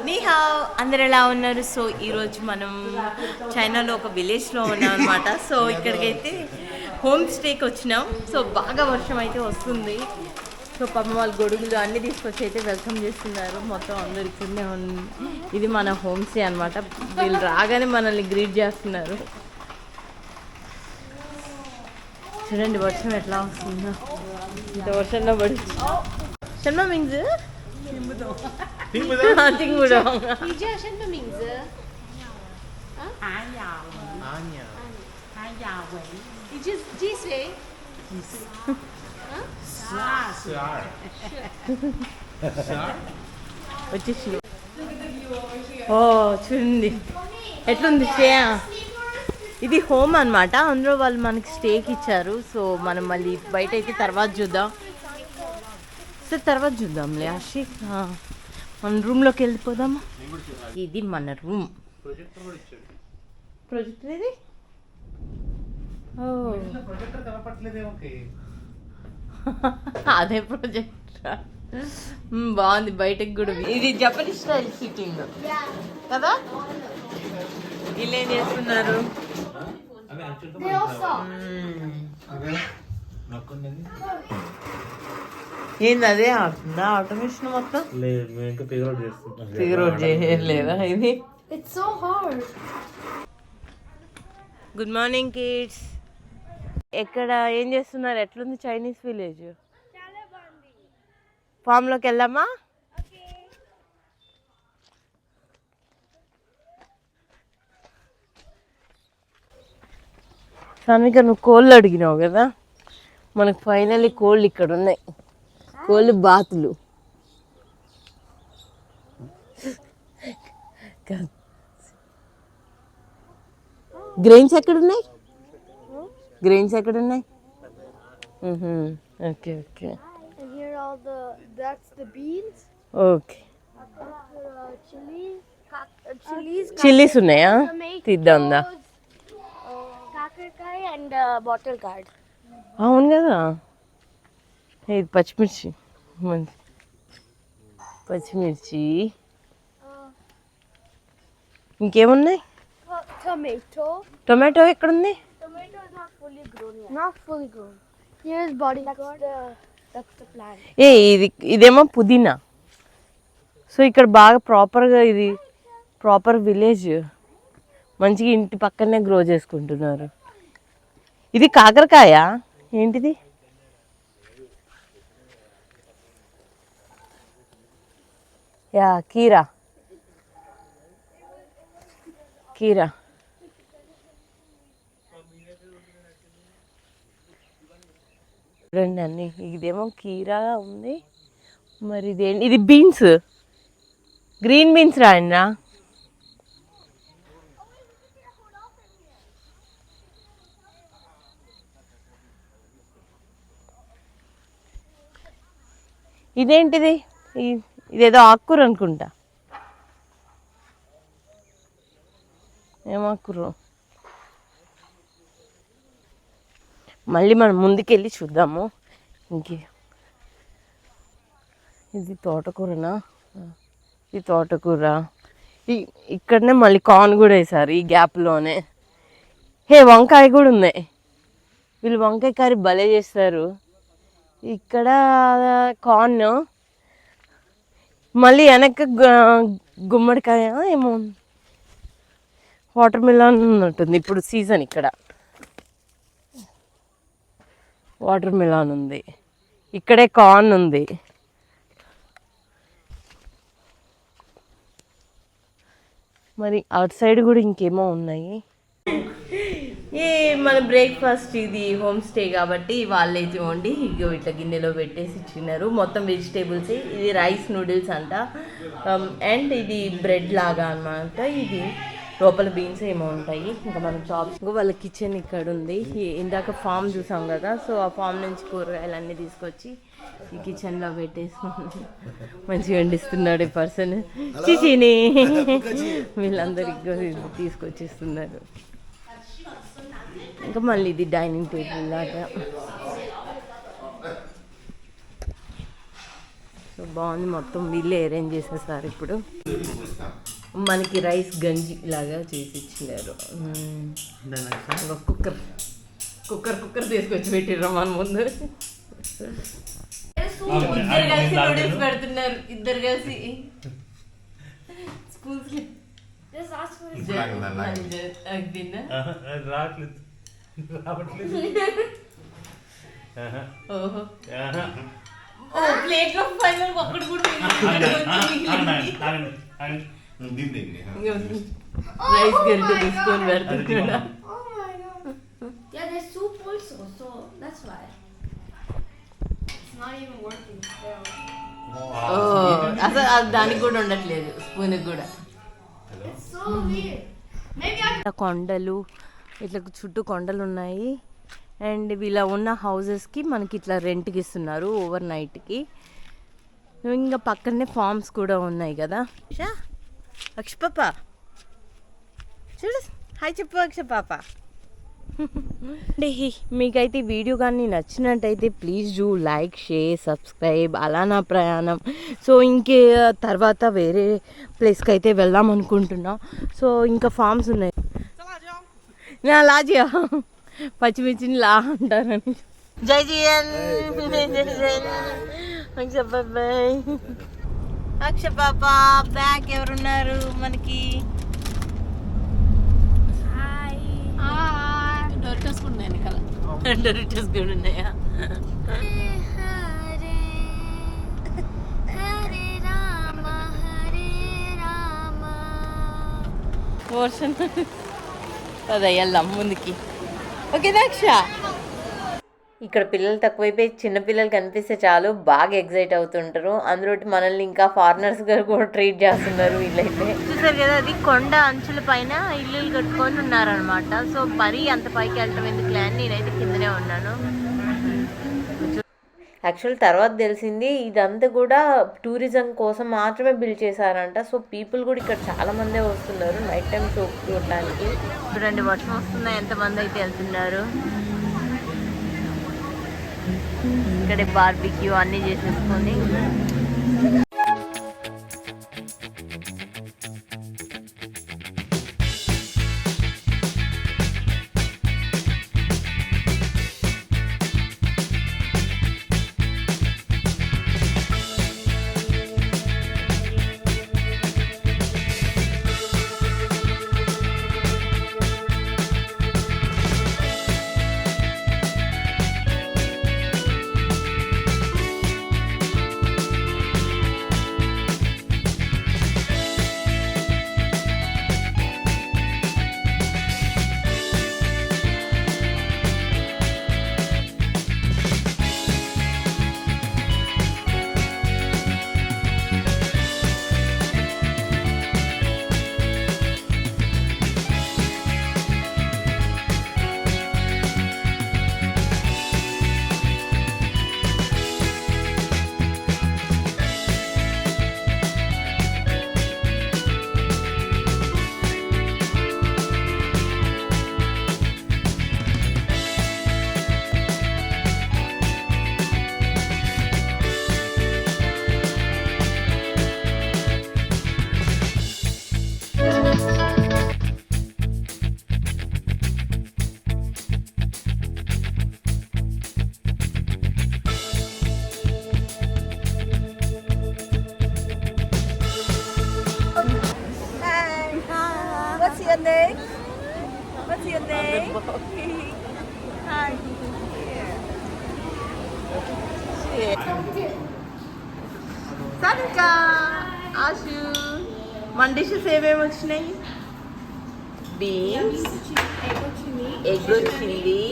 నీహా అందరు ఎలా ఉన్నారు? సో ఈరోజు మనం చైనాలో ఒక విలేజ్లో ఉన్నాం అనమాట. సో ఇక్కడికైతే హోమ్ స్టేకి వచ్చినాం. సో బాగా వర్షం అయితే వస్తుంది. సో పాపం వాళ్ళు గొడుగులు అన్నీ తీసుకొచ్చి అయితే వెల్కమ్ చేస్తున్నారు. మొత్తం అందరు ఇక్కడనే ఉంది. ఇది మన హోమ్ స్టే అనమాట. వీళ్ళు రాగానే మనల్ని గ్రీట్ చేస్తున్నారు. చూడండి వర్షం ఎట్లా వస్తుందో. ఇంత వర్షంలో పడి什么名字？听不懂。听不懂。听不懂。你叫什么名字？阿雅维。阿雅维。你几岁12。వచ్చేసి ఓ చూడండి ఎట్లుంది స్టే. ఇది హోమ్ అనమాట. అందులో వాళ్ళు మనకి స్టేకి ఇచ్చారు. సో మనం మళ్ళీ బయట అయితే తర్వాత చూద్దాం. తర్వాత చూద్దాంలే ఆషిక్. మన రూమ్లోకి వెళ్ళిపోదామా? ఇది మన రూమ్. ప్రొజెక్టర్ ఇది అదే ప్రొజెక్టర్. బాగుంది. బయటకు కూడా ఇది జపనీస్ స్టైల్ సిట్టింగ్ కదా. వీళ్ళు ఏం చేస్తున్నారు? ఏంది అదే ఆడుతుందా ఆటోమేషన్ మొత్తం? ఫిగర్ అవుట్ చేయలేదా ఇది? Good morning kids. ఎక్కడ ఏం చేస్తున్నారు? ఎట్లుంది చైనీస్ విలేజ్? ఫామ్లోకి వెళ్దామా? సాన్విక నువ్వు కోళ్ళు అడిగినావు కదా, మనకు ఫైనల్లీ కోళ్ళు ఇక్కడ ఉన్నాయి. కోళ్ళు బాతులు. గ్రెయిన్స్ ఎక్కడున్నాయి? గ్రెయిన్స్ ఎక్కడున్నాయి? Okay okay okay. చిల్లీస్ ఉన్నాయా? తీద్దాందా? అవును కదా. ఇది పచ్చిమిర్చి. మంచి పచ్చిమిర్చి. ఇంకేమున్నాయి? టొమాటో ఎక్కడుంది? ఏ ఇదేమో పుదీనా. సో ఇక్కడ బాగా ప్రాపర్గా ఇది ప్రాపర్ విలేజ్. మంచిగా ఇంటి పక్కనే గ్రో చేసుకుంటున్నారు. ఇది కాకరకాయ ఏంటిది? యా కీరా. కీరా రెండు అన్ని. ఇదేమో కీరా ఉంది. మరి ఇదేంటి? ఇది బీన్స్. గ్రీన్ బీన్స్ రాయండి. ఇదేంటిది? ఇదేదో ఆకుకూర అనుకుంటా. ఏమాకుర? మళ్ళీ మనం ముందుకెళ్ళి చూద్దాము. ఇంకే ఇది తోటకూరనా? ఇది తోటకూర. ఇక్కడనే మళ్ళీ కార్న్ కూడా వేసారు ఈ గ్యాప్లోనే. హే వంకాయ కూడా ఉన్నాయి. వీళ్ళు వంకాయ కర్రీ భలే చేస్తారు. ఇక్కడ కార్న్, మళ్ళీ వెనక గుమ్మడికాయ ఏమో వాటర్ మిలాన్ ఉన్నట్టుంది. ఇప్పుడు సీజన్ ఇక్కడ వాటర్ మిలాన్ ఉంది. ఇక్కడే కార్న్ ఉంది. మరి అవుట్ సైడ్ కూడా ఇంకేమో ఉన్నాయి. ఏ మన బ్రేక్ఫాస్ట్ ఇది హోమ్ స్టే కాబట్టి వాళ్ళైతే వండి ఇగో ఇట్లా గిన్నెలో పెట్టేసి ఇచ్చినారు. మొత్తం వెజిటేబుల్స్. ఇది రైస్ నూడిల్స్ అంట. అండ్ ఇది బ్రెడ్ లాగా అనమాట. ఇది లోపల బీన్స్ ఏమో ఉంటాయి. ఇంకా మనం చాప్స్. ఇంకా వాళ్ళ కిచెన్ ఇక్కడ ఉంది. ఇందాక ఫామ్ చూసాం కదా. సో ఆ ఫామ్ నుంచి కూరగాయలు అన్నీ తీసుకొచ్చి ఈ కిచెన్లో పెట్టేసి మంచిగా వండిస్తున్నాడు ఈ పర్సన్. చిచిని వీళ్ళందరికీ తీసుకొచ్చిస్తున్నారు. ఇంకా మళ్ళీ ఇది డైనింగ్ టేబుల్ లాగా. సో బాగుంది, మొత్తం వీళ్ళే అరేంజ్ చేసేసారు. ఇప్పుడు మనకి రైస్ గంజి లాగా చేసి ఇచ్చినారు. కుక్కర్ కుక్కర్ కుక్కర్ తీసుకొచ్చి పెట్టిర్రు మన ముందు. ఇద్దరు కలిసి నూడిల్స్ పెడుతున్నారు, ఇద్దరు కలిసి స్పూన్స్ ప్లేట్ లో ఫైనల్ ఒక్కటి కూడా రైస్ గంజి తీసుకొని పెడుతున్నా. Yeah, there's soup also, so that's why. It's not even working still. అసలు దానికి కూడా ఉండట్లేదు, స్పూన్ కూడా. It's so weird. Maybe I కొండలు ఇట్లా చుట్టూ కొండలు ఉన్నాయి. అండ్ వీళ్ళ ఉన్న హౌజెస్కి మనకి ఇట్లా రెంట్కి ఇస్తున్నారు ఓవర్ నైట్కి. ఇంకా పక్కనే ఫార్మ్స్ కూడా ఉన్నాయి కదా. అక్ష పాప చూడు, హాయ్ చెప్పు అక్ష పాప. అంటే మీకైతే ఈ వీడియో కానీ నచ్చినట్టయితే please do like, share, subscribe. అలా నా ప్రయాణం. సో ఇంకే తర్వాత వేరే ప్లేస్కి అయితే వెళ్దాం అనుకుంటున్నా. సో ఇంకా ఫార్మ్స్ ఉన్నాయి. నా లాజియా పచ్చిమిర్చిని లా అంటారని. జై జియన్ అక్ష బాబాయ్. అక్ష పాప బ్యాక్ ఎవరున్నారు మనకి? డొరిటోస్ కూడా ఉన్నాయి వెనకాల. డొరిటోస్ కూడా ఉన్నాయా? వర్షం అదే వెళ్దాం ముందుకి. ఓకే దక్ష. ఇక్కడ పిల్లలు తక్కువైపోయి చిన్న పిల్లలు కనిపిస్తే చాలు బాగా ఎగ్జైట్ అవుతుంటారు. అందులో మనల్ని ఇంకా ఫారినర్స్ గారు కూడా ట్రీట్ చేస్తున్నారు వీళ్ళైతే. చూసారు కదా, అది కొండ అంచుల పైన ఇల్లులు కట్టుకొని ఉన్నారనమాట. సో మరీ అంత పైకి వెళ్ళటం ఎందుకు అని నేనైతే కిందనే ఉన్నాను. యాక్చువల్ తర్వాత తెలిసింది ఇదంతా కూడా టూరిజం కోసం మాత్రమే బిల్డ్ చేశారంట. సో పీపుల్ కూడా ఇక్కడ చాలా మందే వస్తున్నారు నైట్ టైం షో చూడటానికి. చూడండి వర్షం వస్తుందా, ఎంతమంది అయితే వెళ్తున్నారు. ఇక్కడ బార్బిక్యూ అన్నీ చేసేసుకొని What's your name? What's your name? Hi. Sanika, Ashu. మన డిషెస్ ఏమేమి వచ్చినాయి? బీన్స్, ఎగ్ వచ్చింది,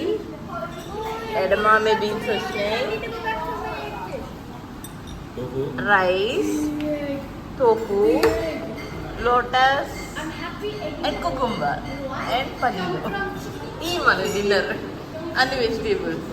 ఎడమామే బీన్స్ వచ్చినాయి, rice, tofu, lotus, and cucumber, and paneer. ఈ మన డిన్నర్ అన్ని వెజిటేబుల్స్.